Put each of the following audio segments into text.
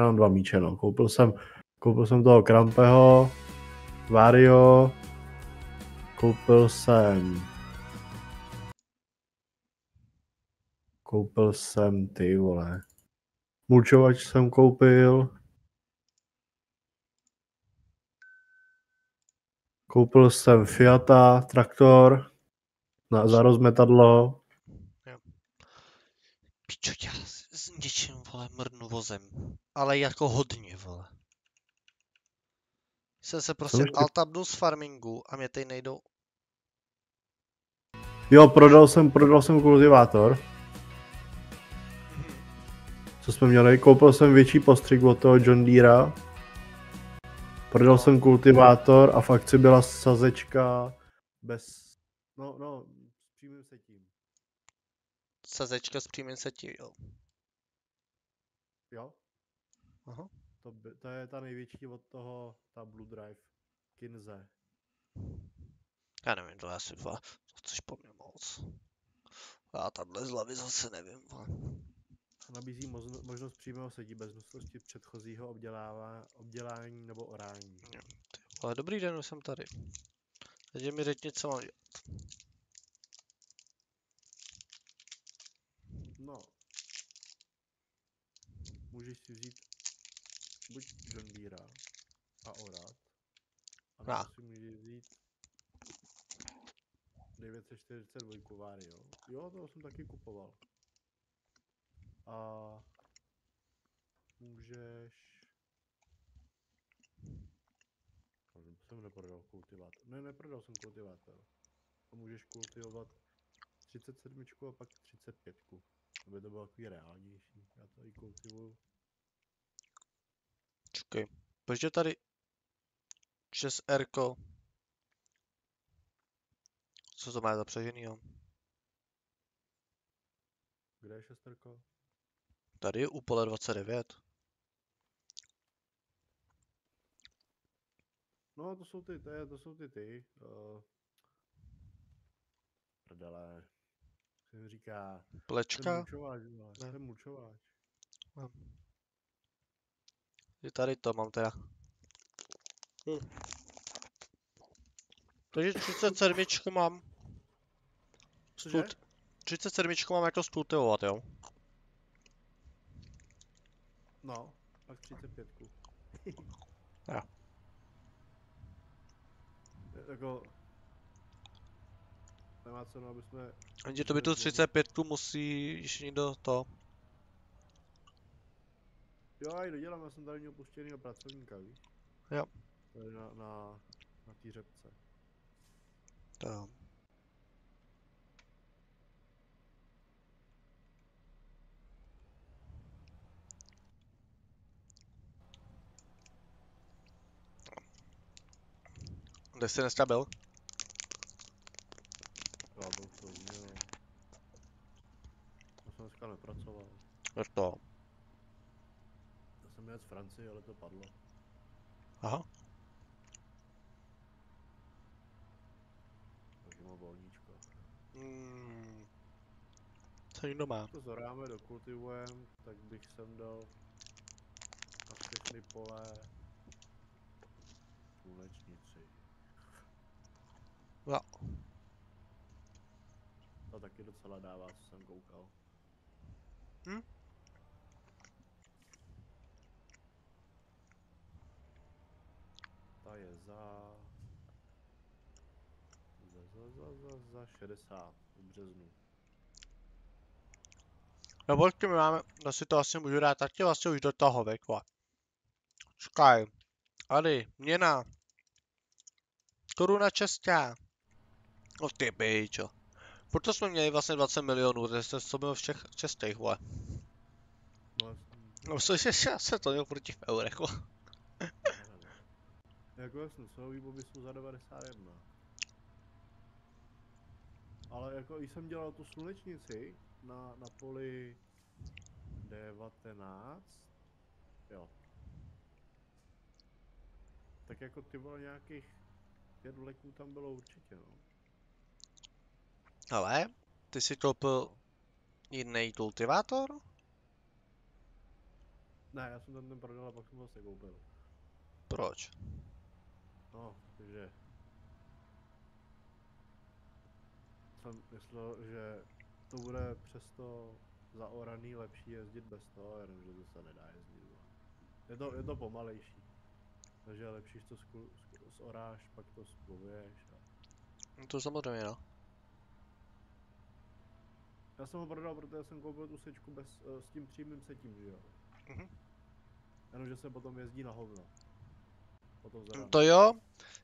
Já mám 2 míče, no. Koupil jsem toho Krampeho, Vario, koupil jsem ty vole. Mulčovač jsem koupil. Koupil jsem Fiata, traktor, za rozmetadlo. Pičo, já s něčím, vole, mrdnu vozem. Ale jako hodně, vole. Jsem se prostě altabnul z farmingu a mě teď nejdou. Jo, prodal jsem kultivátor. Co jsme měli? Koupil jsem větší postřik od toho John Deera. Prodal jsem kultivátor a v akci byla sazečka bez... No, s přímým setím. Sazečka s přímým setím, jo. Jo? Aha. To je ta největší od toho, ta Blue Drive. Kinze. Já nevím, to asi vole, to chceš po mně moc. Já tahle z hlavy zase nevím, vole. Nabízí možnost přímého setí bez nutnosti předchozího obdělání nebo orání. Ale dobrý den, už jsem tady. Teď mi řekni, co mám dělat. No. Můžeš si vzít buď John Deera a orat. A nebo si můžeš vzít 942 Vario. Jo, to jsem taky kupoval. A můžeš... jsem neprodal kultivátor. Ne, neprodal jsem kultivátor. A můžeš kultivovat 37 a pak 35. Aby to bylo takový reálnější. Já to i kultivuju. Čekej, počkej tady 6R. Co to má za přeženýho? Kde je 6R? Tady je u pole 29. No, to jsou ty. Prdele. Co mi říká? Plečka? Ten mulčováč. Je tady to mám teda. Takže 37 mám. Cože? 37 mám jako skultivovat, jo? No, pak 35. Jo. Jako... Nemá cenu, aby jsme... Jenže to by tu 35 musí ještě někdo to. Jo, já ji dodělám, já jsem tady měl puštěnýho pracovníka, víš? Jo. Tady na té řepce. To jo. Kde jsi dneska byl? Já byl v Plzně, no. Já jsem dneska nepracoval. Jak to? Já jsem měl z Francii, ale to padlo. Aha. Takže mám volníčko. Co někdo má? To zoráme, dokultivujeme, tak bych sem dal na všechny pole slunečnici. Jo. To taky docela dává, co jsem koukal. Ta je za 60 v březnu. No počkej, my máme, no si to asi můžu dát taky vlastně už do toho, vekva. Čekaj. Tady, měna. Koruna česká. No ty bejčo. Proto jsme měli vlastně 20 milionů, takže to bylo všech českých, vole. No což je se to měl proti v eurech, vole. Jako jasně, jsou výboby jsou za 91. Ale jako jsem dělal tu slunečnici na poli 19. Jo. Tak jako ty vole nějakých 5 vleků tam bylo určitě, no. Ale, ty si koupil jiný kultivátor? Ne, já jsem ten prodal a pak jsem ho zase koupil. Proč? No, takže jsem myslel, že to bude přesto zaoraný lepší jezdit bez toho, jenomže to se nedá jezdit. Vole. Je to pomalejší. Takže je lepší, že to zoráš, pak to spluješ. No to samozřejmě, no. Já jsem ho prodal, protože jsem koupil tu sečku s tím přímým setím, že jo. Mhm. Jenomže se potom jezdí na hovno. Potom zoraný. To jo,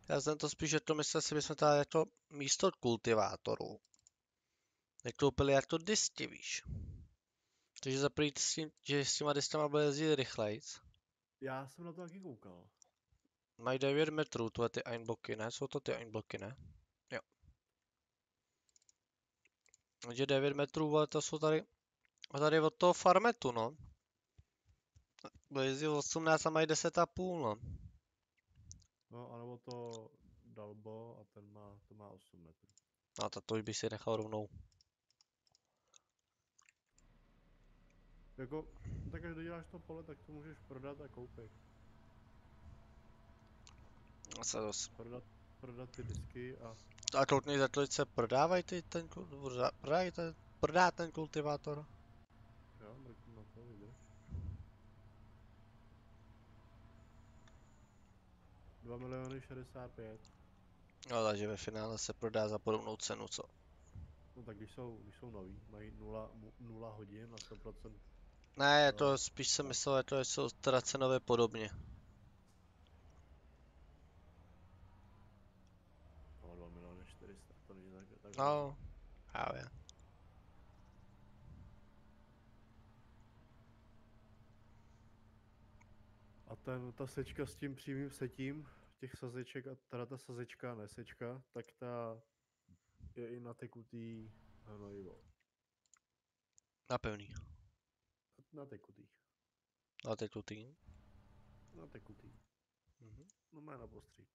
já jsem to spíš, že to myslel si, bychom tady jako místo kultivátorů nekoupili jako disky, víš. Takže za prvý, že s těma diskama bude jezdit rychlejc. Já jsem na to taky koukal. Mají 9 metrů, tohle ty einbloky, ne? Jsou to ty einbloky, ne? Jo. Takže 9 metrů, ale to jsou tady od toho farmetu, no. Bude jezdit 18 a mají 10,5, no. No, anebo to Dalbo a to má 8 metrů. No tak to už by si nechal rovnou. Jako, tak když doděláš to pole, tak to můžeš prodat a koupit. Se dost. Prodat ty disky a A kouknej za to, se prodávají prodá ten kultivátor. jo, mrknu na to, vydrž. 2 miliony 65. No takže ve finále se prodá za podobnou cenu, co? No tak když jsou nový, mají 0 hodin na 100%. Ne, to spíš jsem myslel, že jsou teda cenově podobně. No, 2 miliony 400, to není tak No, právě. A ta sečka s tím přímým setím, těch sazeček, a teda ta sazečka, ne sečka, tak ta je i na tekutý hnojivo. Na pevný. Na tekutý. Na tekutý. Na tekutý. Mhm. No má na postřík.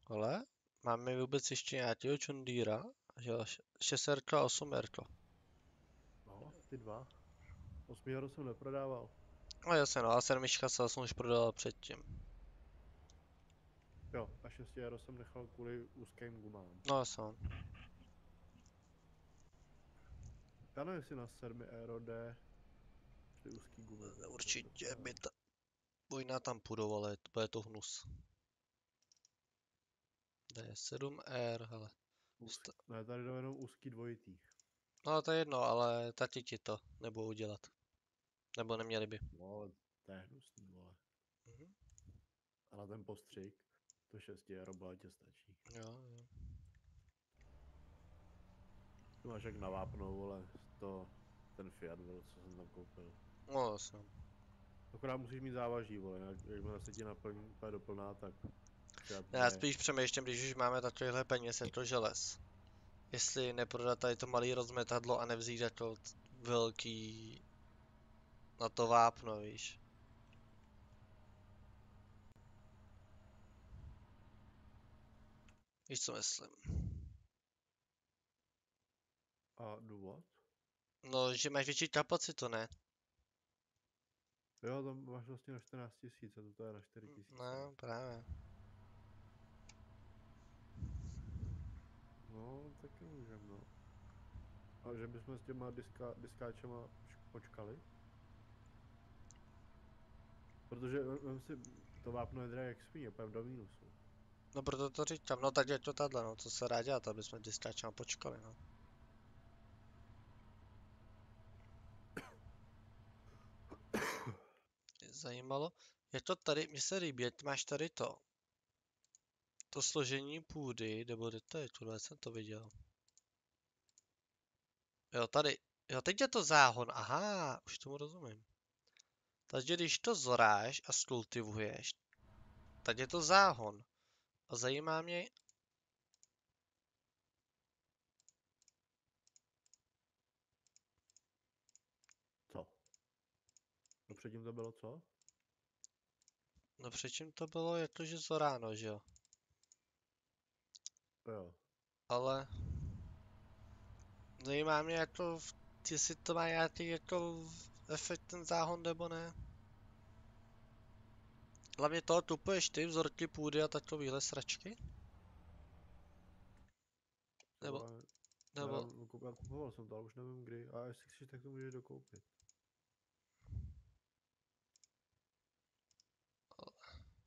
Ale máme vůbec ještě nějakého Chundira, že jo, 6 a 8 No, ty dva. 8 jsem neprodával. No jasně, no a 7 jsem už prodal předtím. Jo, a 6 jsem nechal kvůli úzkým gumám. No jasně. No. Já nevím, jestli na 7 Aero jde ty úzký gumy. Určitě by ta vojna tam půjdou, ale bude to hnus. D7R, hele. Ne, tady jdou jenom úzký dvojitý. No to je jedno, ale tati ti to nebudou dělat. Nebo neměli by. No, ale to je hnusný, vole. Mhm. A na ten postřik to 6 bohatě stačí. Jo, jo. Tu máš jak na vápno, vole, ten Fiat byl, co jsem tam koupil. No jasně. Akorát musíš mít závaží, vole, jakmile se ti naplní úplně doplná, tak Fiat Já je... spíš přemýšlím, když už máme takovýhle peněz, je to želez. Jestli neprodat tady to malý rozmetadlo a nevzít jako velký na to vápno, víš. Víš, co myslím? A důvod? No, že máš větší kapacitu, ne? Jo, tam máš vlastně na 14 000, a to je na 4 000. No, právě. No, taky můžem, no. A že bychom s těma diskáčema počkali? Protože vem si, to vápno je drahé jak svíně, úplně do mínusu. No proto to říkám, no tak je to tato, no, co se dá dělat, aby jsme diskáčem počkali, no. Mě zajímalo, je to tady, mně se líbí, jak máš tady to složení půdy, nebo kde to je, tuhle jsem to viděl. Jo, tady, jo, teď je to záhon, aha, už tomu rozumím. Takže když to zoráš a skultivuješ, tak je to záhon. A zajímá mě, Co? No předtím to bylo co? no předtím to bylo jakože zoráno, že jo. Jo. Ale zajímá mě jako, jestli to má nějaký jako efekt ten záhon nebo ne. Hlavně to tupuješ ty vzorky půdy a takovýhle sračky? Nebo, Ale nebo, já kupoval jsem to, ale už nevím kdy. A jestli chceš, tak to můžeš dokoupit.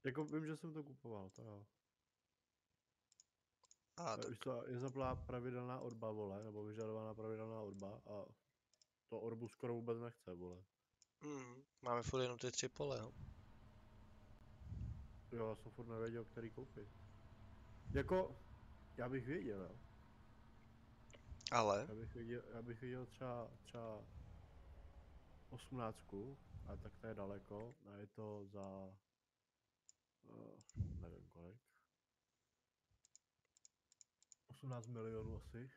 Jako vím, že jsem to kupoval, to jo. tak. Víš co, je zaplá pravidelná orba, vole, nebo vyžadovaná pravidelná orba a to orbu skoro vůbec nechce, vole. Máme furt jenom ty 3 pole, jo. Jo, já jsem furt nevěděl, který koupit. Jako, já bych věděl, jo. Ale, Já bych viděl třeba 18, a tak to je daleko a je to za nevím kolik. 18 milionů asi.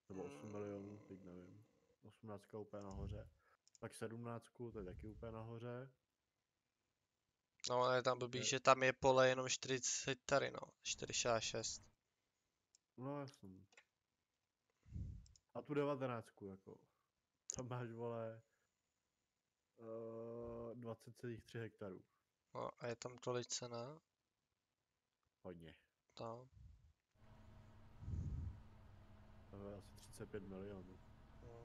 Nebo 8 milionů, teď nevím. 18 úplně nahoře. Pak 17, to je taky úplně nahoře. no ale tam blbý, že tam je pole jenom 40 hektary, no. 46. No jasný. A tu 19, jako. Tam máš, vole, 20,3 hektarů. No a je tam tolik cena. Hodně. No. To je asi 35 milionů.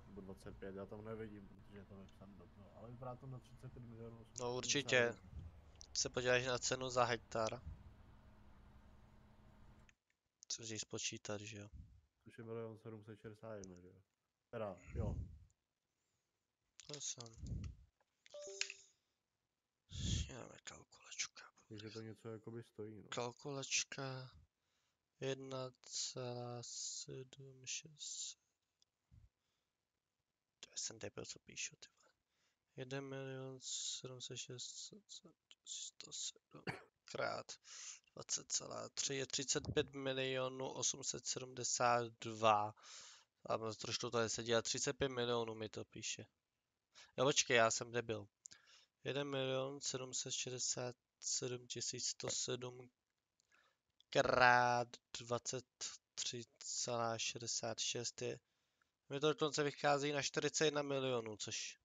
Nebo 25, já tam nevidím, protože je to napsané do toho. Ale vypadá to na 35 milionů. No určitě. Se podíváš na cenu za hektar. Co si spočítat, že jo? Což je 1 761 000, že jo? Teda, jo. To jsem. Máme kalkulačka. Takže to něco jakoby stojí, no. Kalkulačka 1,76. To jsem debil, co píšu, ty vole. 1 706 107 krát 20,3 je 35 milionů 872. A trošku to nesedí, a 35 milionů mi to píše. Jo, počkej, já jsem debil. 1 767 107 krát 23,66 je. Mi to dokonce vychází na 41 milionů, což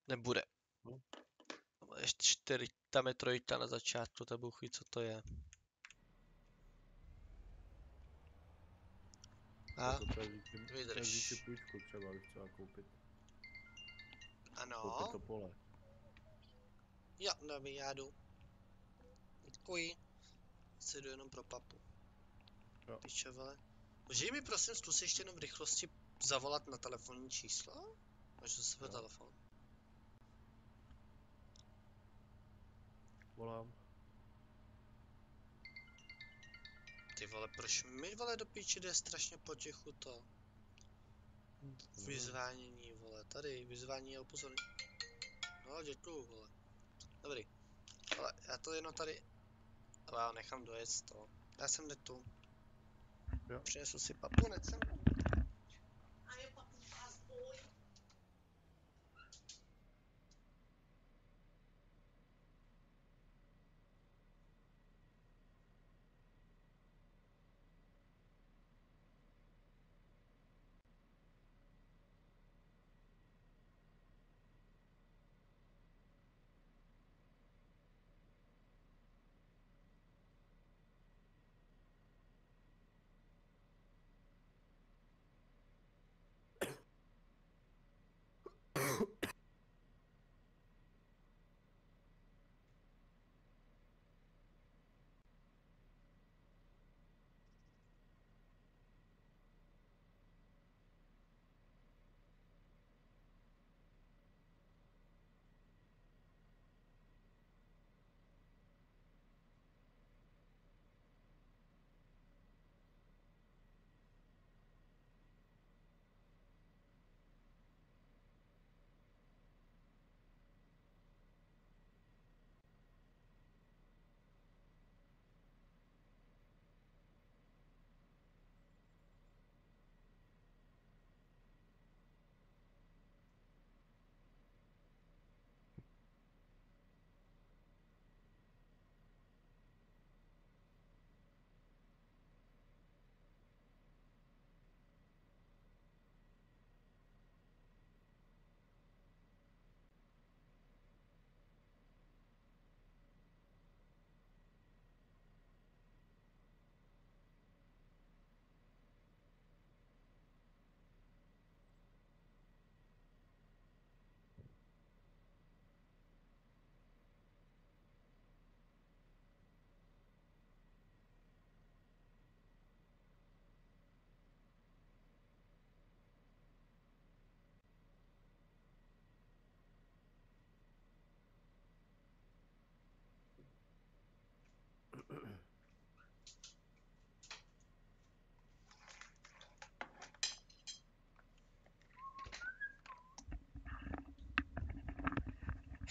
nebude. No. Ještě 4, tam je 3 na začátku, to bůh ví, co to je. A Jako to je vydrž. vzít si půjčku třeba, bych chtěla koupit. Ano. Koupit to pole. Jo, dobrý, já jdu. Děkuji. Si jdu jenom pro papu. Jo. Píče, vole. Můžeš mi prosím zkus ještě jenom v rychlosti zavolat na telefonní číslo? Máš za sebe telefon? Volám. Ty vole, proč mi vole do píči jde strašně potichu to? Vyzvánění, vole, tady, vyzvání a upozornění. No, děkuju, vole. Dobrý. Ale já to jenom tady... Ale já nechám dojet to. Já jsem jde tu. Jo. Přinesu si papu, necem.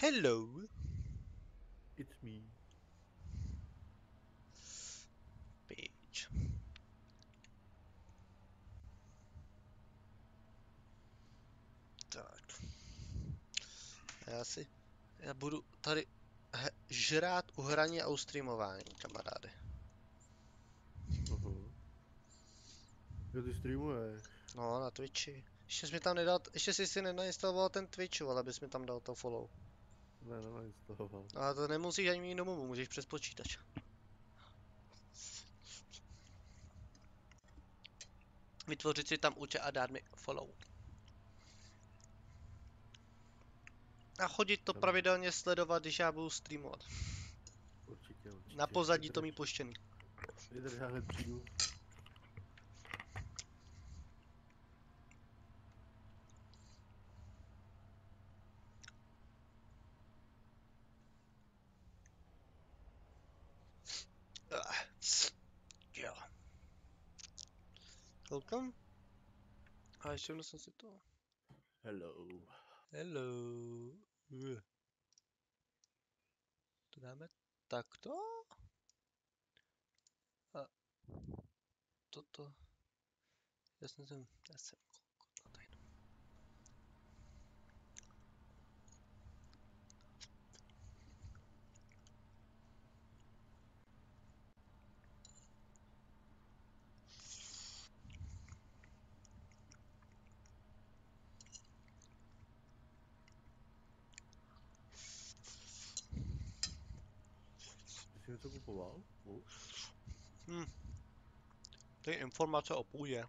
Hello. It's me. Page. Tak. Já budu tady žrát u hraní a u streamování, kamaráde. Aha. Jo, ty streamuješ. No, na Twitchi. Ještě jsi mi tam nedal, ještě jsi si nenainstaloval ten Twitch, ale abys mi tam dal to follow. Ne, nenainstaloval. A to nemusíš ani mít domů, můžeš přes počítač. Vytvořit si tam účet a dát mi follow. A chodit to Tam. pravidelně sledovat, když já budu streamovat. Určitě. Na pozadí to mít puštěný. Vydrž, já hned přijdu. Jo. Koukám. A ještě jednou jsem si to... Hello. Hello. To dáme takto. A toto. Já jsem tady. Ty jsi něco kupoval? Ty informace o půdě.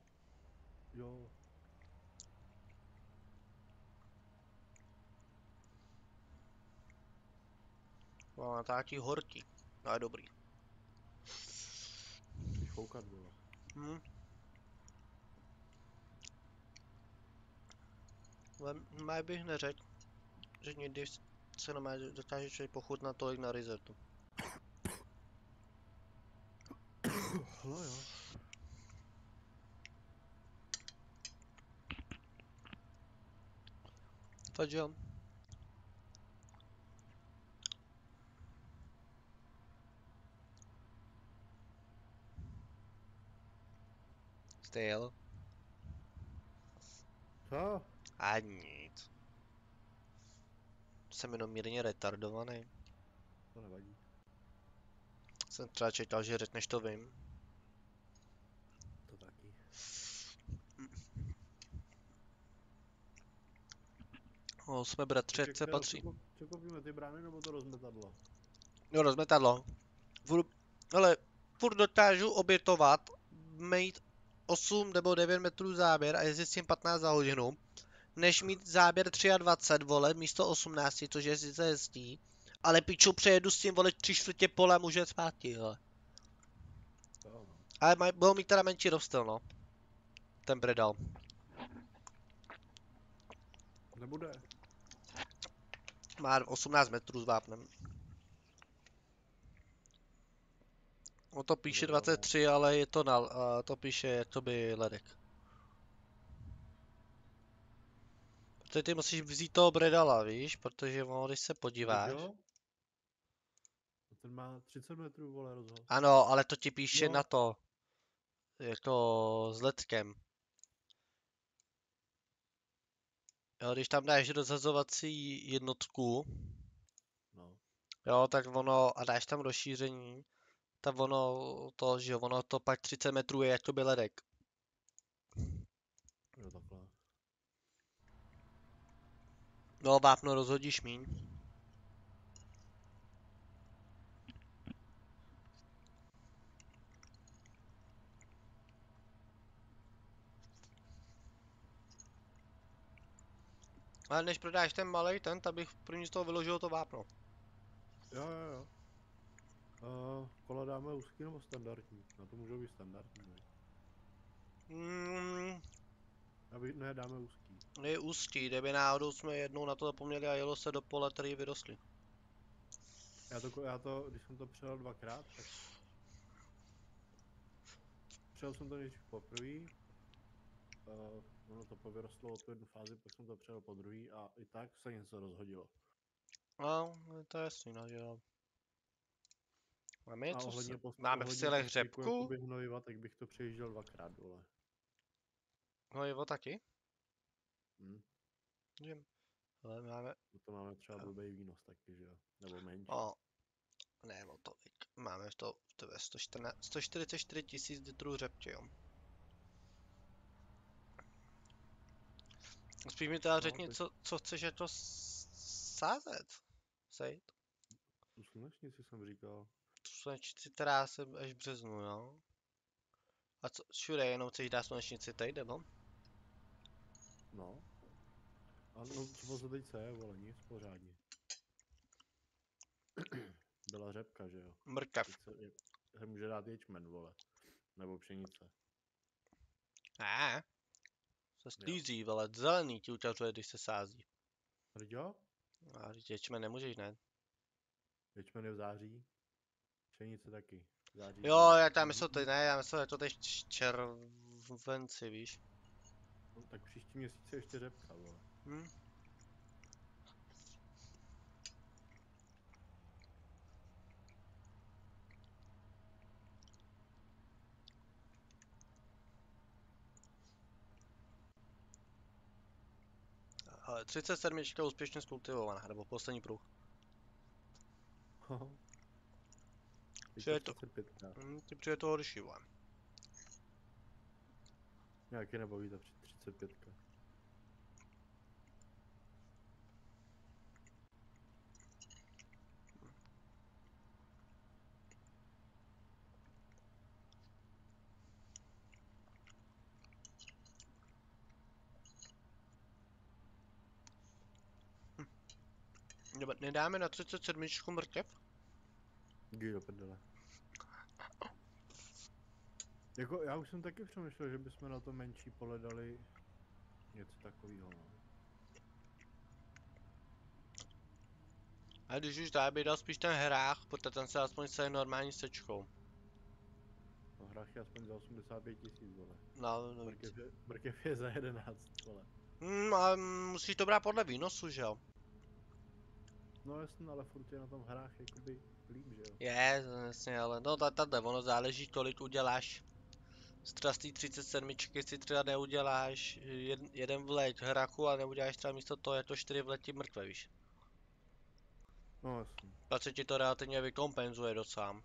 Jo. No, tátí horký. No je dobrý. Chceš foukat, vole. Ale mé bych neřekl, že někdy se na mé dokáže člověk pochutnat tolik na rizetu. No jo. Fakt jo. Styl. Co? A nic. Jsem jenom mírně retardovaný. To nevadí. Jsem třeba čekal, že řekneš to vím. To taky. No, jsme bratři, jak se patří. Co koupíme, ty brány nebo to rozmetadlo? Jo, rozmetadlo. Ale furt dokážu obětovat, mít 8 nebo 9 metrů záběr a jezdit s tím 15 za hodinu, než mít záběr 23, vole, místo 18, což je sice hezký, ale piču, přejedu s tím, vole, 3/4 pole a můžu jet zpátky, hele. Jo, no. Ale budou mít teda menší rozstyl, no. Ten bredal. Nebude. Má 18 metrů s vápnem. No to píše 23, ale je to to píše jakoby ledek. Protože ty musíš vzít toho bredala, víš, protože ono, když se podíváš. Jo? Ten má 30 metrů, vole, rozhod. Ano, ale to ti píše Jo. na to. Jako s ledkem. Jo, když tam dáš rozhazovací jednotku, No. jo, tak ono, a dáš tam rozšíření, tak ono to, že jo, ono to pak 30 metrů je jakoby ledek. Jo, takhle. No, vápno rozhodíš míň. Ale než prodáš ten malej ten, tak bych první z toho vyložil to vápno. Jo. Kola dáme úzký nebo standardní? Na to můžou být standardní, ne? Ne, dáme úzký. Je úzký, kdyby náhodou jsme jednou na to zapomněli a jelo se do pole, který vyrostly. Když jsem to přijel dvakrát, tak... Přijel jsem to nejdřív poprvé, ono to povyrostlo o tu jednu fázi, pak jsem to přijel po druhý a i tak se něco rozhodilo. No, to je jasný, no, že jo. Máme A něco, ohledně, máme v ohledně silech postřiku řepku? jakoby hnojiva, tak bych to přejížděl 2krát, vole. Hnojivo taky? Hm. Že? Ale máme, To máme třeba blbý výnos taky, že jo? Nebo menší. o, ne o tolik. Máme to je 144 tisíc litrů řepky, jo. Spíš mi teda No, řekni, tak co chceš jako sázet? Sejt? tu slunečnici jsem říkal. Tu slunečnici, která se až v březnu, jo? A co, všude jenom chceš dát slunečnici tady, nebo? No. A no, co se teď je, vole, nic pořádně. Byla řepka, že jo? Mrkev. Teď se může dát ječmen, vole. Nebo pšenice. Ne, se sklízí, vole, zelený ti ukazuje, když se sází. Jo? A když ječmen nemůžeš, ne? Ječmen je v září. Pšenice taky. V září. Jo, já tam myslel ty, ne, já myslel, že to teď červenci, víš. No, tak příští měsíc je ještě řepka, vole. Hm? Ale 37 úspěšně skultivovaná, nebo poslední pruh. Teď Že je to, 35. ty přijde to horší, vole. Nějaký nebaví ta 35. Nedáme na 37 mrkev? Jdi do prdele. Jako, já už jsem taky přemýšlel, že bychom na to menší pole dali něco takového, no. A když už dá, by dal spíš ten hrách, protože ten se aspoň se normální sečkou. No, hrách je aspoň za 85 000, vole. No, no víc. Mrkev je za 11, vole. A musíš to brát podle výnosu, že jo? No jasně, ale furt je na tom hrách jakoby líp, že jo. Je, jasně, ale no tady ono záleží, kolik uděláš. Třeba z té 37 si třeba neuděláš jeden vleť hrachu a neuděláš třeba místo toho jako 4 vleti mrkve, víš. No jasně. Tak se ti to relativně vykompenzuje docela.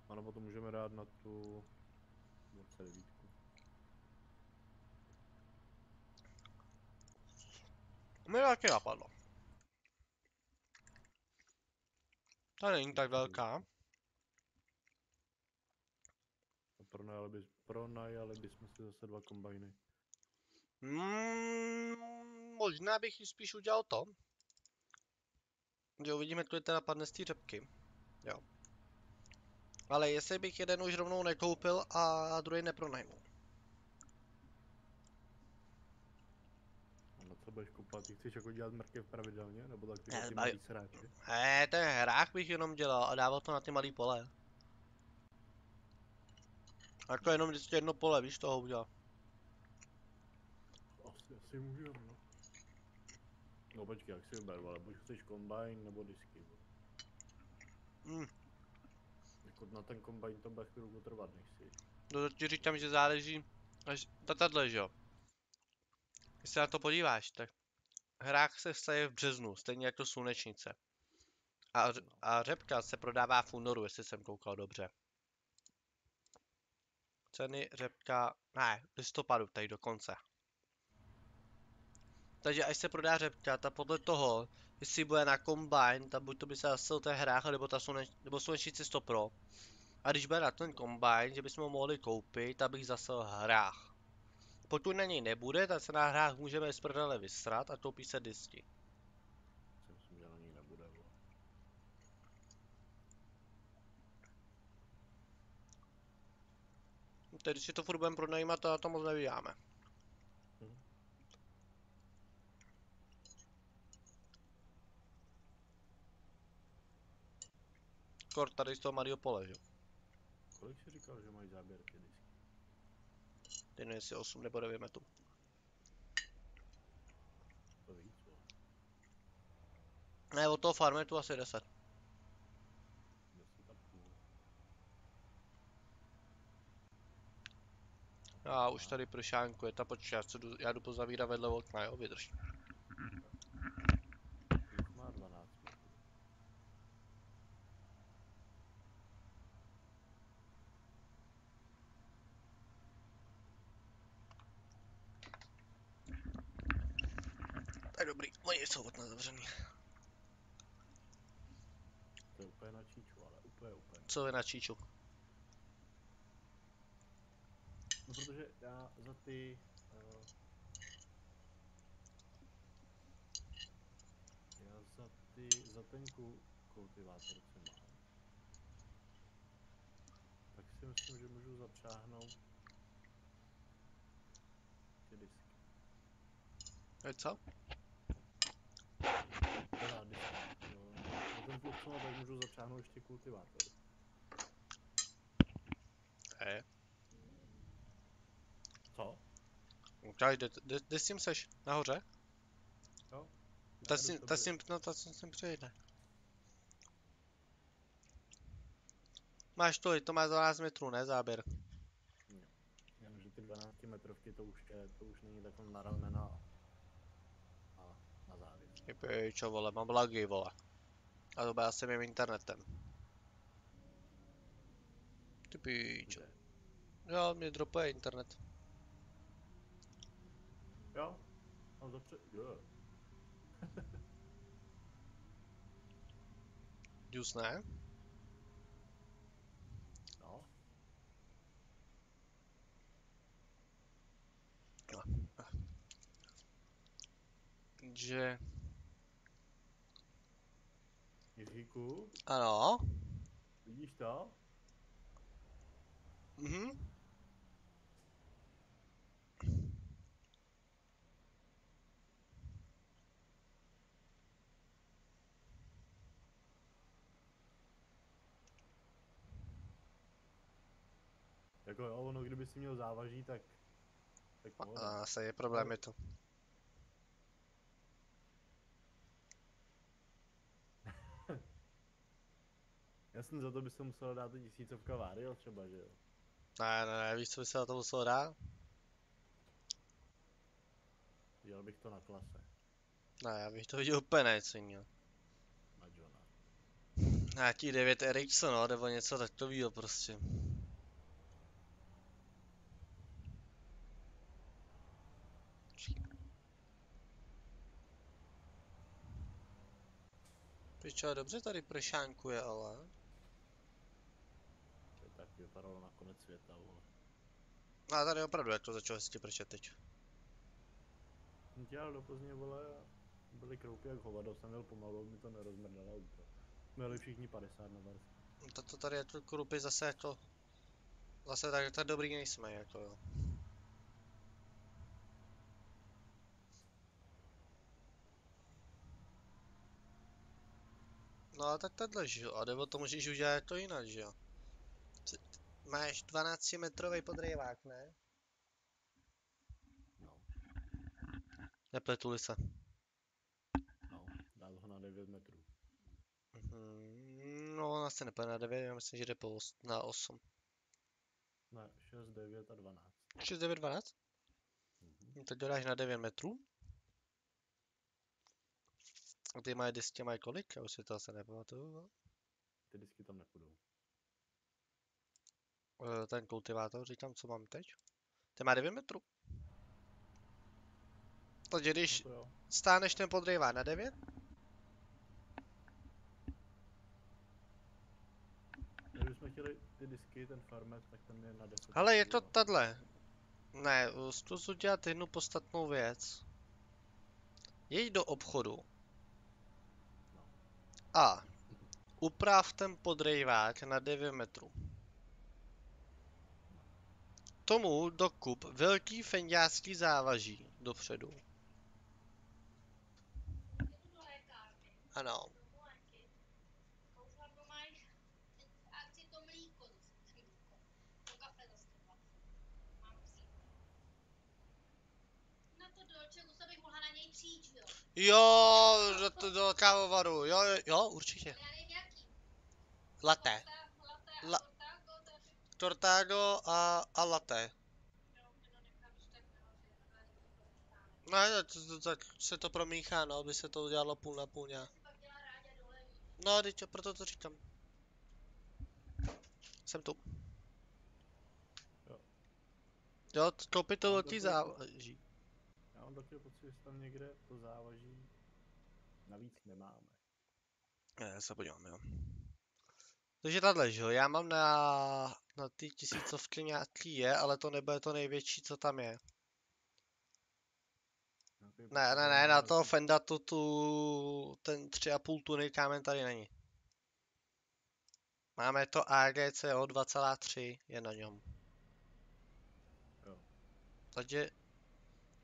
A nebo to můžeme dát na tu 29. Mě taky napadlo. Ta není tak velká. A pronajali bychom si zase 2 kombajny. Možná bych ji spíš udělal to. Že uvidíme, kolik teda padne z té řepky. Jo. Ale jestli bych jeden už rovnou nekoupil a druhý nepronajmul. A na co budeš koupat? Ty chceš jako dělat mrkev pravidelně? Nebo tak Ne, ty malý sráče? Ne, ten hrách bych jenom dělal a dával to na ty malý pole. Jako jenom vždycky jedno pole, víš, toho udělal. Asi můžeme, no. No počkej, jak si vyber, vole, buď chceš kombajn nebo disky, vole. Jako na ten kombajn to bude chvilku trvat, než si. To ti říkám, že záleží až tato, že jo. Když se na to podíváš, tak hrách se vstaje v březnu, stejně jako slunečnice. A řepka se prodává v únoru, jestli jsem koukal dobře. Ceny řepka, ne, listopadu, tady dokonce. Takže až se prodá řepka, tak podle toho, jestli bude na kombajn, tak buď to by se zasil ten hrách, nebo slunečnici 100 Pro. A když bude na ten kombajn, že bychom ho mohli koupit, tak bych zasil hrách. Pokud na něj nebude, tak se na hrách můžeme z prdele vysrat a koupí se disky. Si myslím, že na ní nebude, vole. Tedy si to furt budeme pronajímat, to na to moc nevyjáme. Kor tady z toho malého pole, že? Kolik jsi říkal, že mají záběr ty disky? Ty nevím, jestli 8 nebo 9 metrů. To víc, vole. Ne, od toho farmetu asi 10. 10,5. Já už tady pršánku je ta počkej, já jdu pozavírat vedle okna, jo, vydrž. Už má 12 metrů. Tak dobrý, oni jsou okna zavřený. To je úplně na číču, ale úplně. Co je na číču? No protože já za ty... já za ten kultivátor, co mám, tak si myslím, že můžu zapřáhnout ty disky. Co? Teda disky. Za ten pluk, co mám, tak můžu zapřáhnout ještě kultivátor. Ne. Co? Ukáž, kde s tím seš? Nahoře? Jo? Ta s tím přejde. Máš to má 12 metrů, ne záběr. Jo. Jenomže ty 12 metrovky to už není takhle na ramena a na závěs. Ty pičo, vole, mám lagy, vole. A to bude asi mým internetem. Ty pičo. Kde? Jo, mě dropuje internet. Jo? Mám jo. Juice ne? No. Že... Jiříku, Ano. vidíš to? Mhm. Jako jo, ono kdyby si měl závaží, tak pohoda. A se je problém je to. Jasně, za to by se musel dát 1000 variel třeba, že jo? Ne, víš, co by se na to muselo dát? Viděl bych to na klase, Ne, já bych to viděl úplně něco jiného. na Johna. Nějaký 9 RX, no, nebo něco takového prostě. Pičo, dobře tady pršánkuje, ale. To tak vypadalo na konec světa, vole. No a tady opravdu jak to začalo hezky pršet teď. Jsem tě jel do Plzně, vole, a byly kroupy jak hovado, jsem jel pomalu, mi to nerozmrdalo auto. Měli všichni 50 na bar. To tady je to krupy zase jako. Zase tak dobrý nejsme, jako jo. No a tak takhle, že jo, a nebo to můžeš udělat to jinak, že jo. Máš 12-metrový podrývák, ne? No, Nepletuli se. no, dát ho na 9 metrů. No, on asi nepůjde na 9, já myslím, že jde na 8. Ne, 6, 9 a 12. 6, 9, 12? Teď dodáš na 9 metrů. A ty mají disky, mají kolik? Já už si to asi nepamatuju. Ty disky tam nepůjdou. Ten kultivátor, říkám, co mám teď. Ten má 9 metrů. Takže No když to jo. stáneš ten podrývák na 9, Kdybychom chtěli ty disky, ten farmet, tak ten je na 10. hele, je to tadle. Ne, zkus udělat jednu podstatnou věc. Jeď do obchodu No. a uprav ten podrývák na 9 metrů. Tomu dokup velký fenďácký závaží dopředu. Ano. Jo, do kávovaru, jo, určitě. Latte. La, Tortádo a latte. No, tak se to promíchá, no, aby se to udělalo půl na půl nějak. No, teď proto to říkám. Jsem tu. Jo. Jo, koupit to Mám velký takový závaží. Já mám takový pocit, že tam někde to závaží navíc nemáme. Já se podívám, jo. Takže tahle, že jo, já mám na ty tisícovky nějaký je, ale to nebude to největší, co tam je. Ne, na toho Fenda ten 3,5 tuny kámen tady není. Máme to AGCO 2,3 je na něm. Jo. Takže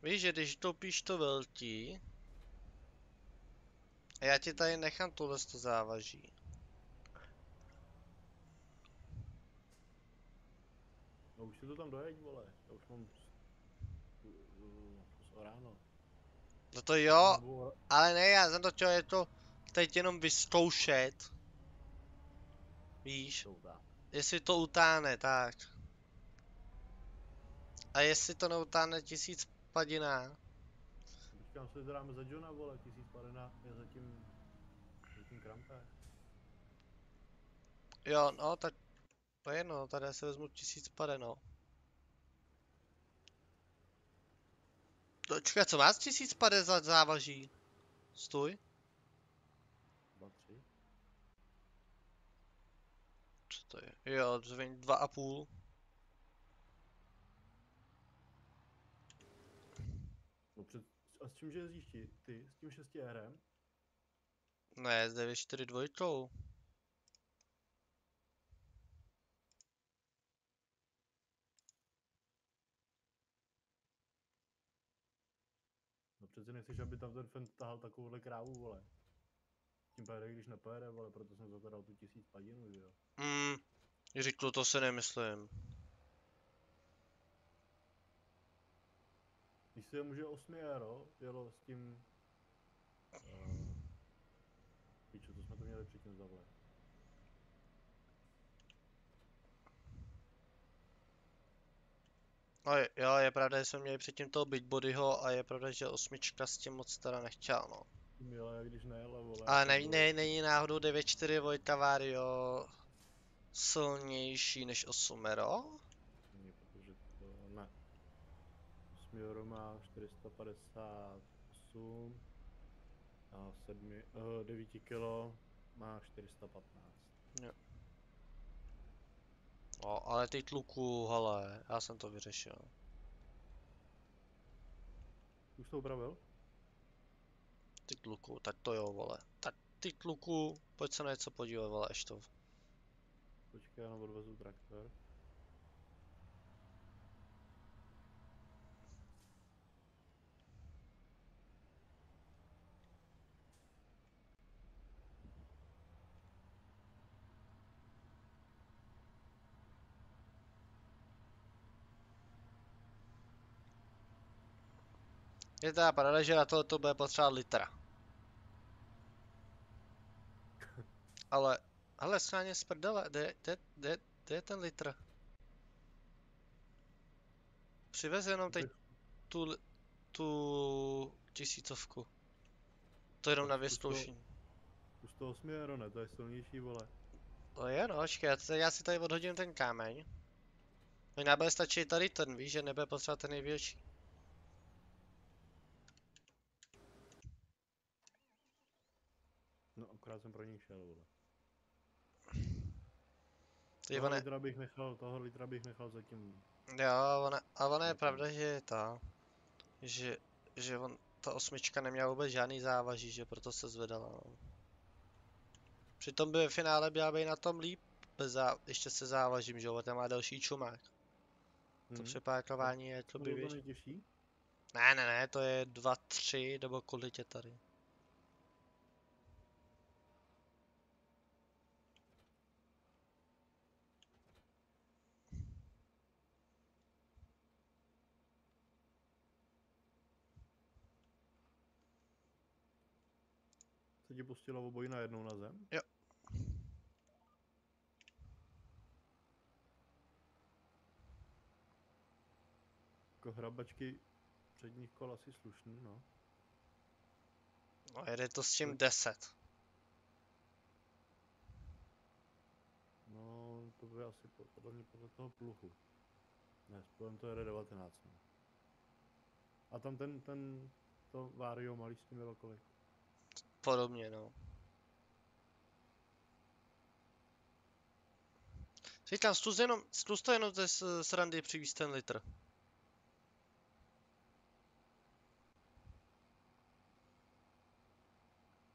víš, že když koupíš to velký, a já ti tady nechám tohle to závaží. No už si to tam dojeď, vole. Já už mám ráno. No to jo, ale ne, já jsem to chtěl jako teď jenom vyzkoušet. Víš, jestli to utáhne, tak. A jestli to neutáhne 1000 padina. Počkám se, zdáme za Johna, vole, 1050 je zatím krampé. Jo, no, tak to je jedno, tady já si vezmu 1000 pade, no. Čekaj, co máš 1050 závaží? Stůj. 2, 3. Co to je? Jo, 2,5. No před, a s čím jezdíš ty? S tím 6 RM? Ne, s 942. No přece nechceš, aby tam ten Fend tahal takovouhle krávu, vole. Tím pádem, když nepojede, vole, proto jsem za to dal tu 1000 padinu, že jo. Říklu, to si nemyslím. Když si je může 8 euro, jelo s tím... Píču, to jsme to měli předtím zavle. No jo, je pravda, že jsme měli předtím toho Big Bodyho a je pravda, že 8 s tím moc teda nechtěl, no. Měla, když nejela, vole. Ale není náhodou 9.4 Vojta Vario silnější než 8ero? Ne, protože to ne. 8 euro má 458 a 9 kilo má 415. Jo. No, ale ty tluku, hele, já jsem to vyřešil. Už to upravil? Ty tluku, tak to jo, vole. Tak ty tluku, pojď se na něco podívat, vole, ještě to. Počkej, já nám odvezu traktor. Je teda pravda, že na tohle to bude potřebovat litra. Ale, hele, schválně z prdele, kde je ten litr? Přivez jenom teď tu tisícovku. To jenom na vyzkoušení. Už to 8 euro, ne? To je silnější, vole. To je no, počkej, já si tady odhodím ten kámeň. Možná bude stačit tady ten, víš, že nebude potřeba ten největší. No, akorát jsem pro něj šel, vole. Toho litra bych nechal zatím. Jo, ona je pravda, že je ta, že ta 8 neměla vůbec žádný závaží, že proto se zvedala. No. Přitom by ve finále byla by na tom líp, ještě se závažím, že jo, ten má další čumák. To přepákování je to by větší. Nejtěžší? Ne, to je 2, 3 nebo kolik je tady. ti pustila obojí najednou na zem? Jo. Jako hrabačky předních kol asi slušný, no. No, jede to s tím 10. No, to by asi podle mě podle toho pluhu. Ne, s pluhem to jede 19. No. A tam to Vario malý s tím jelo kolik? Podobně, no. Říkám, zkus to jenom ze srandy přivízt ten litr.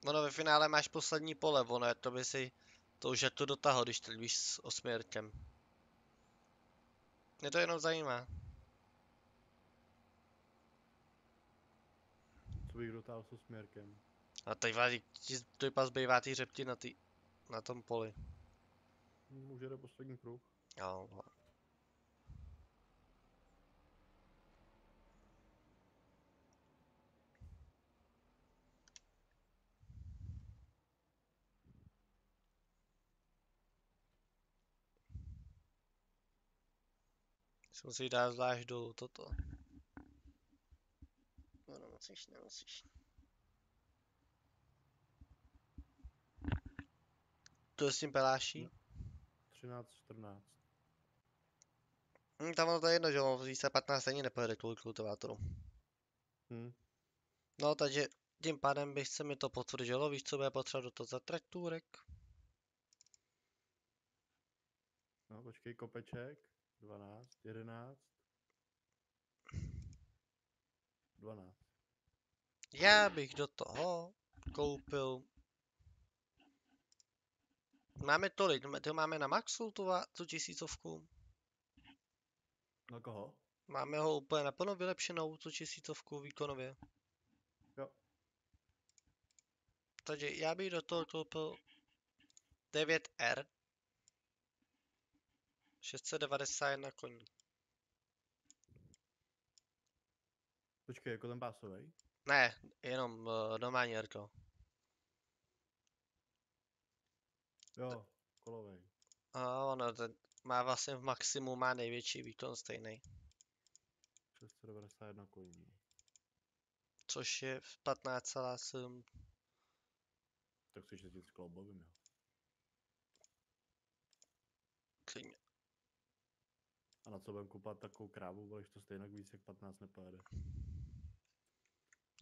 Ono ve finále máš poslední pole, ono je to by si to už je to dotáhl, když teď víš s 8 rkem. Mě to jenom zajímá. Co bych dotáhl s osměrkem? A teď vládí, to pas bývá ty řepti na tom poli. Už jede poslední kruh. Jo, no. Musí dát zvlášť dolů toto. No, nemusíš. To je s tím peláší? 13, 14. Tam ono to je jedno, že on v 15 ani nepojede kvůli kultivátoru. No, takže tím pádem bych se mi to potvrdilo, víš, co bude potřeba do toho za traktůrek? No, počkej, kopeček. 12, 11. 12. Já bych do toho koupil... Máme tolik, to máme na maxu tu 1000. Na koho? Máme ho úplně naplno vylepšenou, tu 1000 výkonově. Jo. Takže já bych do toho koupil 9R. 691 koní. Počkej, jako ten pásovej? Ne, jenom normální Rko. Jo, kolovej. A ono ten má vlastně v maximu, má největší výkon stejný. 691 koní. Což je 15,7. Tak chceš jezdit s kloubovým, jo. Klidně. A na co budem kupovat takovou krávu, když to stejně víc jak 15 nepojede.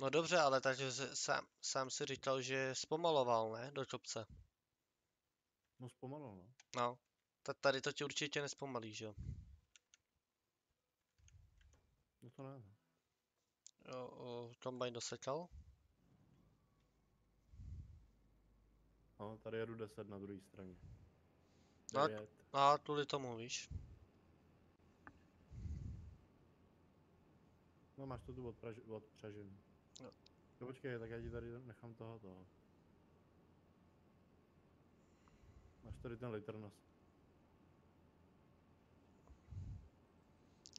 No dobře, ale takže sám si říkal, že zpomaloval, ne? Do kopce. No zpomalil, no. No. Tady to ti určitě nespomalí, že jo? No to ne. Jo, kombajn dosekal. No, tady jedu 10 na druhé straně. No, 9. no, kvůli tomu, víš. No máš to tu odpřažen. No. No počkej, tak já ti tady nechám toho. Máš tady ten litr na...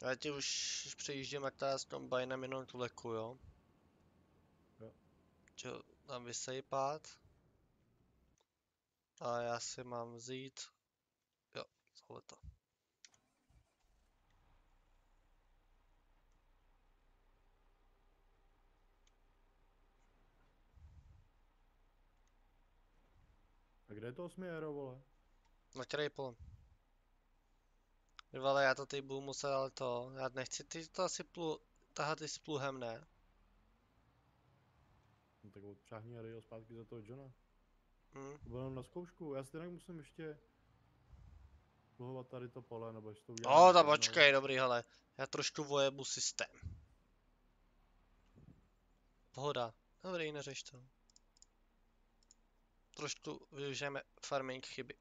Já ti už přejíždím jak teda s kombajnem jenom tu leku, jo? Jo. Čo tam vysejpat. A já si mám vzít. Jo, tohleto. A kde je to 8 euro, vole? Na který pole? Vole, já to teď budu muset, ale to, já nechci ty to asi tahat i s pluhem, ne? No tak odpřáhni a dej ho zpátky za toho Johna. Hm? To bylo jenom na zkoušku, já si jinak musím ještě pluhovat tady to pole, nebo ještě to udělám. O, to počkej, dobrý, hele. Já trošku vojebu systém. Pohoda. Dobrý, neřeš to. Trošku využijeme farming chyby.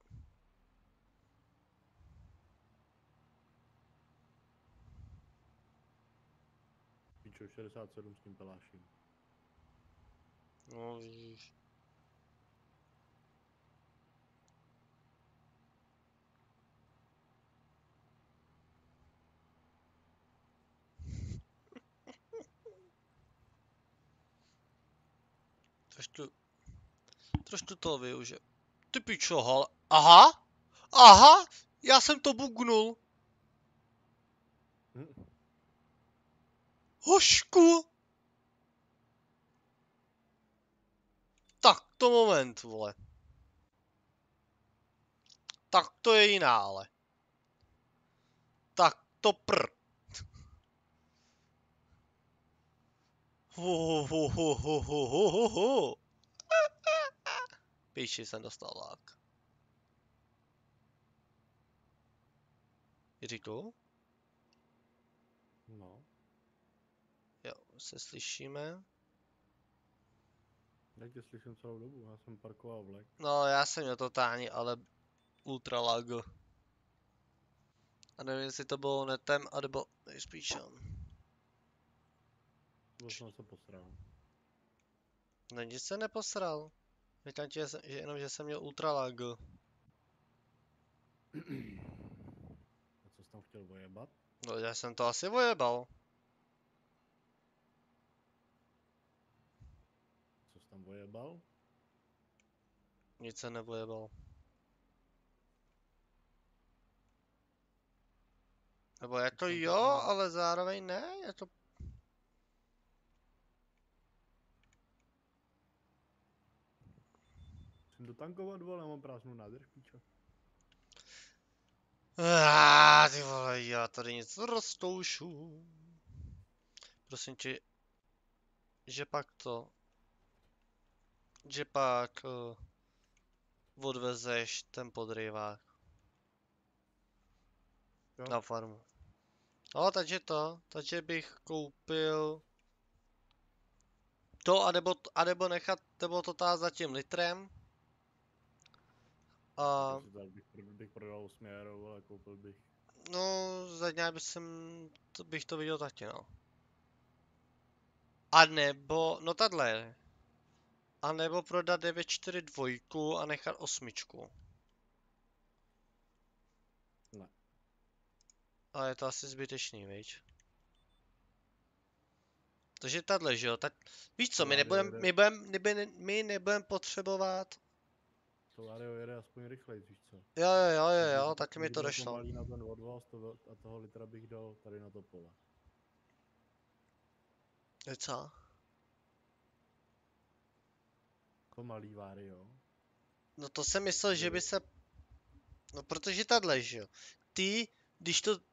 Píčo, 67 s tím peláším. No, vidíš. Trošku trošku toho využiju. Ty pičo, hal. Aha! Aha! Já jsem to bugnul. Hošku! Tak to moment, vole. Tak to je jiná, ale. Tak to pr. Ho, ho, ho, ho, ho, ho, ho, ho. Píči, jsem dostal lák. Jiříku? No, Jo, se slyšíme. já tě slyším celou dobu, já jsem parkoval vlek. No, já jsem měl totální, ale ultra lag. A nevím, jestli to bylo netem, anebo nejspíš Byl jsem se posral. No nic se neposral. Říkám ti, že jenom, že jsem měl ultra lag. A co jsi tam chtěl vojebat? No, já jsem to asi vojebal. Co jsi tam vojebal? Nic se nevojebal. Nebo jako Jsem to jo, tam- ale zároveň ne, je to... Jsem dotankovat, vole, mám prázdnou nádrž, píčo. Ty vole, já tady něco rozkoušu. Prosím tě, že pak to... Že pak odvezeš ten podrývák Jo. na farmu. No, takže bych koupil to, anebo nechat, nebo to tát za tím litrem. A Bych prodal 8 euro, ale koupil bych. no, za nějak bych to viděl taky, no. A nebo, no tadle. A nebo prodat 942 a nechat 8. Ne. Ale je to asi zbytečný, viď? Takže tadle, že jo? Tak, víš co, my nebudem potřebovat. To Vario jede aspoň rychleji, víš co? Jo, taky mi Kdyby to byl došlo. pomalý na ten odvoz a toho litra bych dal tady na to pole. Je co? Pomalý Vario. No to jsem myslel, že by se... No protože tadle, že jo? Ty,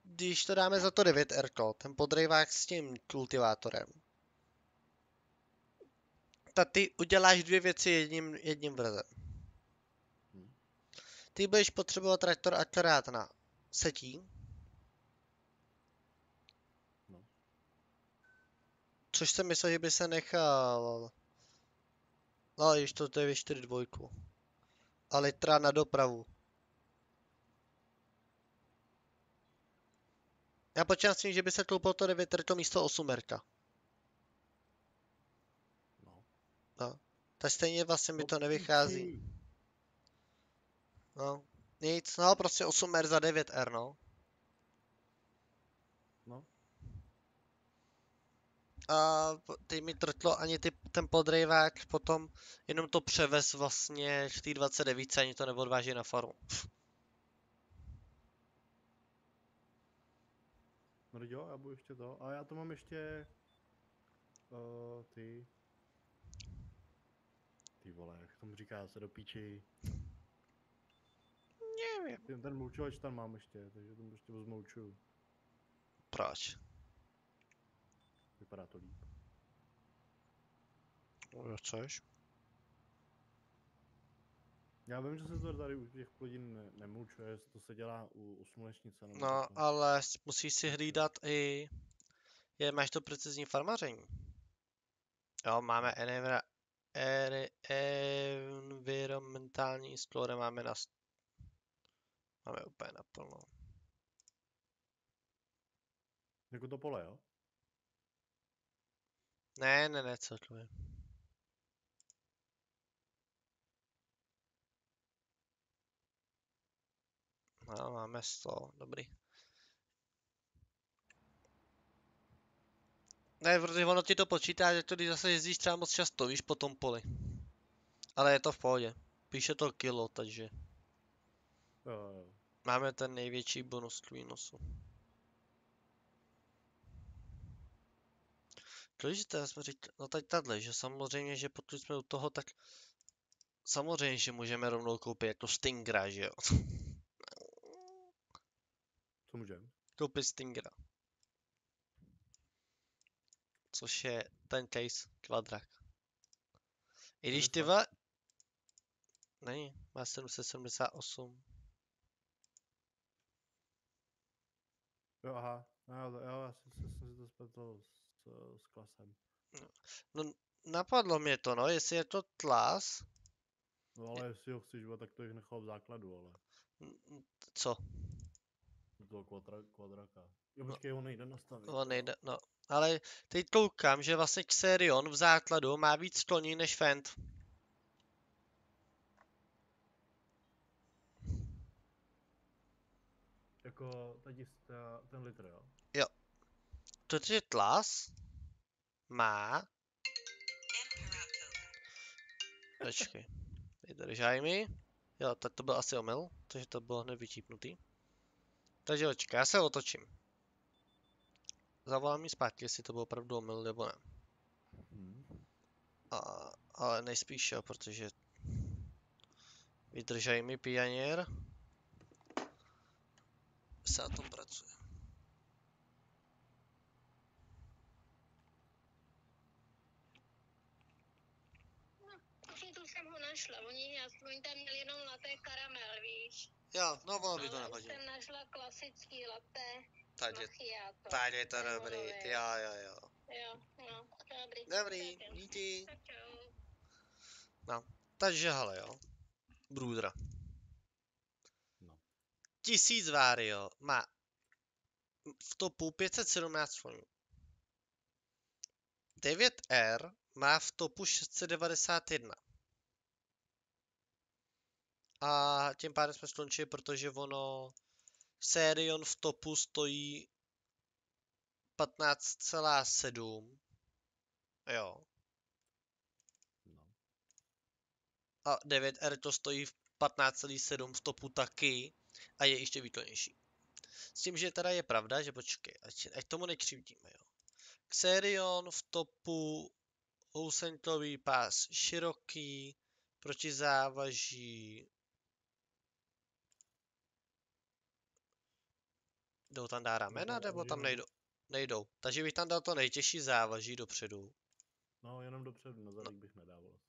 když to dáme za to 9R, ten podrejvák s tím kultivátorem, tak ty uděláš dvě věci jedním vrzem. Ty budeš potřebovat traktor akorát na setí. No. Což jsem myslel, že by se nechal... No, již to 942. A litra na dopravu. Já počítám s tím, že by se koupil to 9R místo 8R. No. No. Tak stejně vlastně mi No to nevychází. píči. No. Nic, no prostě 8R za 9R, no. No. A teď mi trtlo ani ten podrejvák, potom jenom to převez vlastně k té 29, ani to neodváží na farmu. No jo, já budu ještě to. A já to mám ještě... Ty vole, jak tomu říká se do píči. Nevím. Ten mulčovač tam mám ještě, takže to ještě zmulčuju. Proč? Vypadá to líp. No, což? Já vím, že se to tady u těch plodin nemulčuje, to se dělá u slunečnice. No, ale musíš si hlídat i... Máš to precizní farmaření. Jo, máme environmentální skóre, máme úplně naplno. Jako to pole, jo? Ne, celkově. No, máme 100, dobrý. Ne, protože ono ti to počítá, že to když zase jezdíš třeba moc často, víš, po tom poli. Ale je to v pohodě. Píše to kilo, takže Jo. máme ten největší bonus k výnosu. Důležité jsme říct, no teď tahle, že samozřejmě, že pokud jsme u toho, tak samozřejmě, že můžeme rovnou koupit jako Stingera, že jo. Co můžem? Koupit Stingera. Což je ten case kvadrak. I když ty fakt? není, má 778. Jo, aha. Jo, já jsem si to spletl s klasem. No, napadlo mě to, no, jestli je to Tlas. No ale jestli ho chceš, tak to jich nechal v základu, ale. Co? Do toho kvadraka. Jo, No, počkej, on nejde nastavit. on jo. nejde, no. Ale teď koukám, že vlastně Xerion v základu má víc kloní než Fend. Jako tady ten litr, jo? Jo. Protože Tlas má... Počkej. Vydržaj mi. Jo, tak to byl asi omyl, takže to bylo hned vyčípnutý. Takže počkej, já se otočím. Zavolám mi zpátky, jestli to byl opravdu omyl nebo ne. Ale nejspíš jo, protože... Vydržaj mi, pianěr. Se na tom pracuje. Tu jsem ho našla, oni tam měli jenom latte karamel, víš. Jo, no ono by to Ale už nevadilo. jsem našla klasický latte Takže macchiato. tady je to dobrý, limonový. jo. Jo, no, dobrý. Dobrý, Tak jo. díky. Tak čau. No, takže hele jo. Brůdra. No. 1000 Vario má v topu 517 členů. 9R má v topu 691. A tím pádem jsme skončili, protože ono Serion v topu stojí 15,7. Jo. No. A 9R to stojí v 15,7 v topu taky a je ještě výkonnější. S tím, že teda je pravda, že počkej, ať tomu nekřivdíme, jo. Xerion v topu, housenkový pás široký, proti závaží. Jdou tam dát ramena, nebo tam nejdou? Nejdou. Takže bych tam dal to nejtěžší závaží dopředu. No, jenom dopředu, na zadek bych nedával.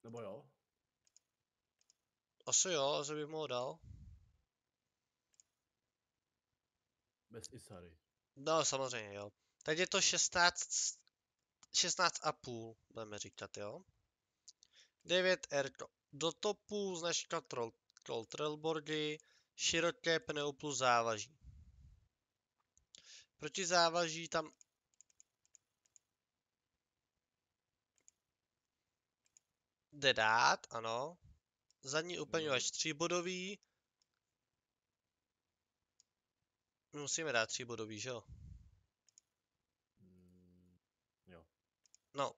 Nebo jo? Asi jo, asi bych mu ho dal. Bez Isary. No, samozřejmě, jo. Teď je to 16,5, budeme říkat, jo. 9R do topu, značka Troll Trailboardy, široké pneu plus závaží. Proti závaží tam jde dát, ano. Zadní uplňovač 3bodový. My musíme dát 3bodový, že jo? Jo. No.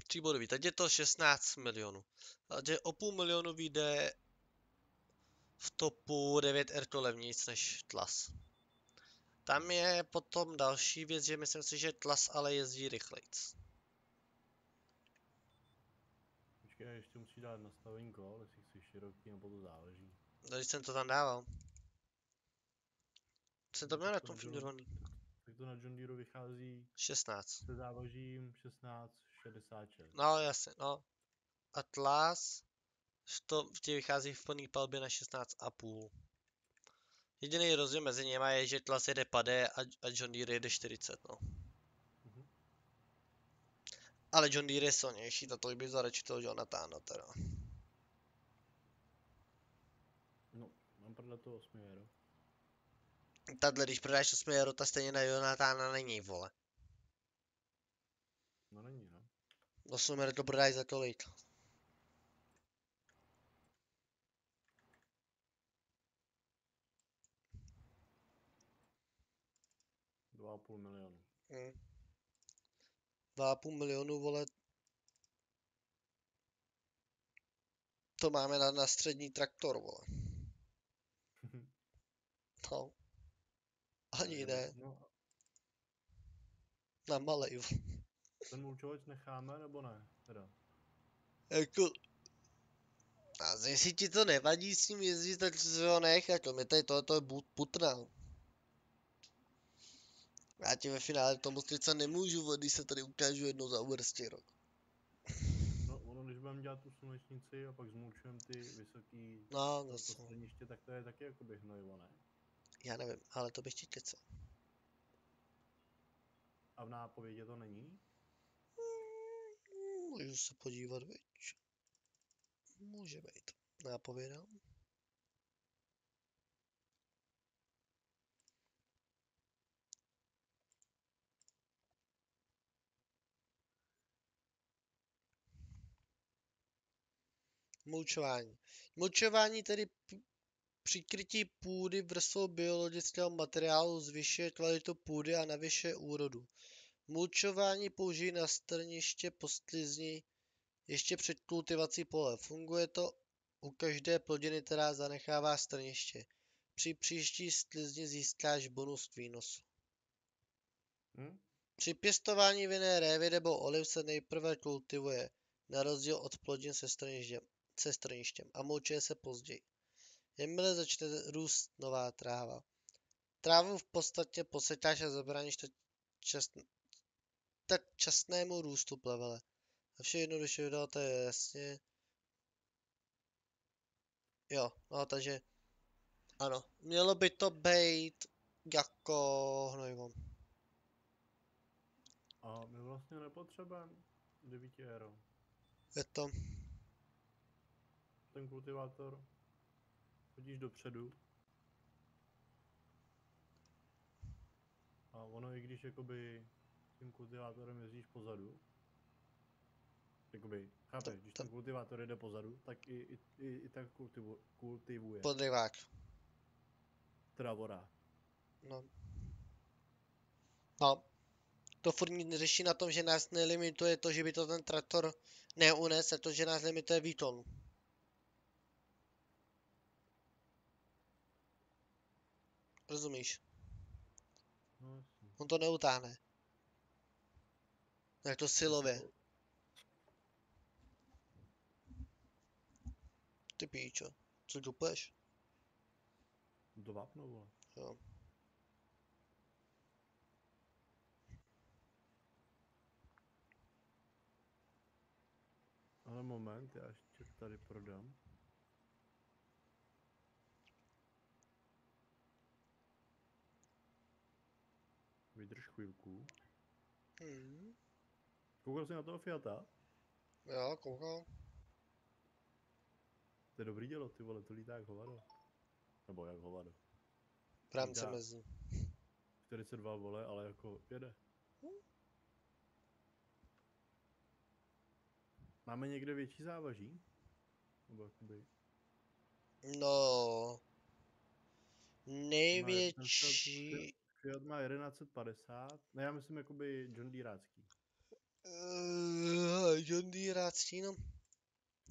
3bodový, teď je to 16 milionů. Takže o půl milionu vyjde v topu 9R to levnějc než Tlas. Tam je potom další věc, že myslím si, že Tlas ale jezdí rychlejc. Počkej, ještě musí dát nastavení kol, jestli chci široký nebo to záleží. Když jsem to tam dával. Jsem to měl na tom filmovaný. Tak to na John Deere vychází 16. se závažím 16,66. No jasně, no. Atlas, to ti vychází v plný palbě na 16,5. Jediný rozdíl mezi nimi je, že Atlas jede pade a John Deere jede 40, no. Ale John Deere je silnější, to by zarečil Jonathana teda. No, mám podle toho 8 euro. Tadle, když prodáš 8 euro, ta stejně na Jonathana není, vole. No není, no. 8 euro to prodáš za tolik. $2,5 milionu. 2,5 milionu, vole. To máme na střední traktor, vole. No. Ani ne, No, na malej, vole. ten mulčovač necháme, nebo ne? Teda. Jako... A jestli ti to nevadí s ním jezdit, tak si ho nech, jako mi tady tohle je putna. Já ti ve finále tomu střica nemůžu, když se tady ukážu jednou za uvrstě rok. No, ono, když budeme dělat tu slunečnici a pak zmulčujeme ty vysoký No, to zase. středniště, tak to je taky jakoby hnojivo, ne? Já nevím, ale to bych ti kecal. A v nápovědě to není? Můžu se podívat, viď. Může být. Nápovědám. Mulčování. Mulčování tedy přikrytí půdy vrstvou biologického materiálu zvyšuje kvalitu půdy a navyšuje úrodu. Mulčování použijí na strniště po sklizni ještě před kultivací pole. Funguje to u každé plodiny, která zanechává strniště. Při příští sklizni získáš bonus k výnosu. Při pěstování vinné révy nebo oliv se nejprve kultivuje, na rozdíl od plodin se strništěm a mulčuje se později. Jakmile začne růst nová tráva. Trávu v podstatě posekáš a zabráníš tak časnému růstu plevele. A vše jednoduše to je jasně. Jo, no takže ano, mělo by to být jako hnojivo. A my vlastně nepotřebujeme 9 euro. Je to, Ten kultivátor chodíš dopředu. A ono, i když jakoby tím kultivátorem jezdíš pozadu, jakoby, chápeš, když ten kultivátor jede pozadu, tak i tak kultivuje. podrivák. Teda voda. No. No. To furt nic neřeší na tom, že nás nelimituje to, že by to ten traktor neunes, a to, že nás limituje výkon. Rozumíš? No jasně. On to neutáhne. Jak to silově. Ty píčo. Co dupeš? To vápno, vole. Jo. Ale moment, já ještě tady prodám. Vydrž chvilku. Koukal jsi na toho Fiata? Jo, koukal. To je dobrý dělo, ty vole, to lítá jak hovado. Nebo jak hovado. V rámci Lítá mezi. 42 vole, ale jako jede. Máme někde větší závaží? Nebo jakoby... No. Největší... Fiat má 1150. Ne, já myslím jakoby John Deereácký. John Deereácký, no.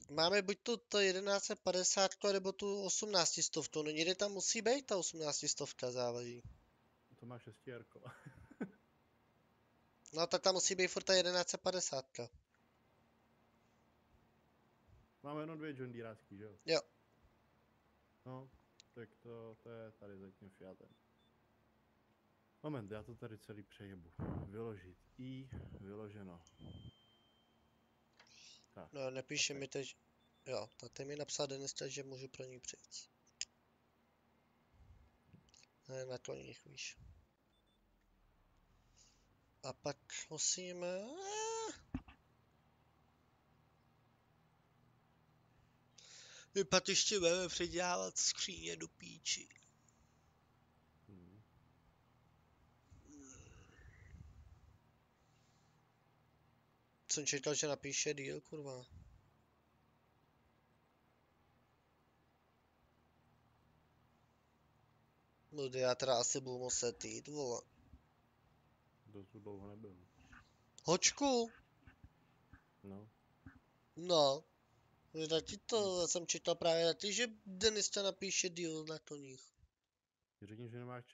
Máme buď to 1150, nebo tu 1800, no někde tam musí být ta 1800 závaží. To má 6 jarko. No tak tam musí být furt ta 1150. Máme jenom 2 John Deereácký, že jo? Jo. No, tak to je tady za tím Fiatem. Moment, já to tady celý přejebu. Vyložit. Vyloženo. Tak. No, nepíše okay. mi teď. Jo, tak ty mi napsal dneska, že můžu pro ní přijít. Ne, na koních, víš. A pak musíme... My pak ještě budeme předělávat skříně do píči. Jsem čekal, že napíše deal, kurva. No, já teda asi budu muset jít, vole. To tu dlouho nebyl. Hočku, No. no. Taky to, já jsem četl právě na ty, že Denista napíše deal na to nich. Řekni, že nemáš čas.